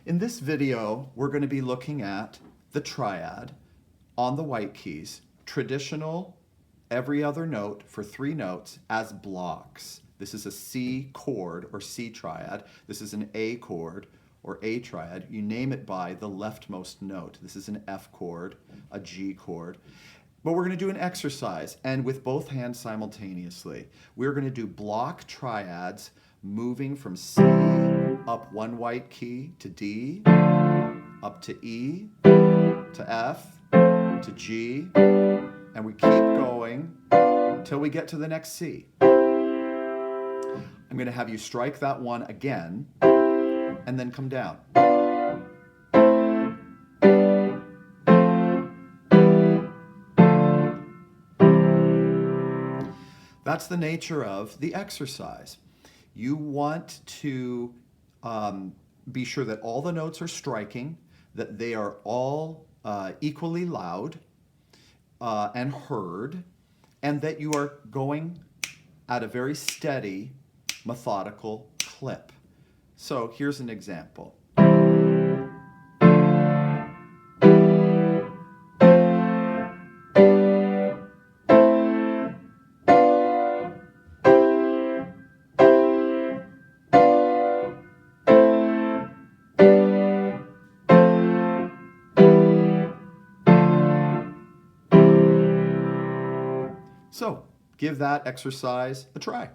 In this video, we're going to be looking at the triad on the white keys, traditional every other note for 3 notes as blocks. This is a C chord or C triad. This is an A chord or A triad. You name it by the leftmost note. This is an F chord, a G chord. But we're going to do an exercise, and with both hands simultaneously. We're going to do block triads moving from C up 1 white key to D, up to E, to F, to G, and we keep going till we get to the next C. I'm going to have you strike that one again, and then come down. That's the nature of the exercise. You want to be sure that all the notes are striking, that they are all equally loud and heard, and that you are going at a very steady, methodical clip. So here's an example. So give that exercise a try.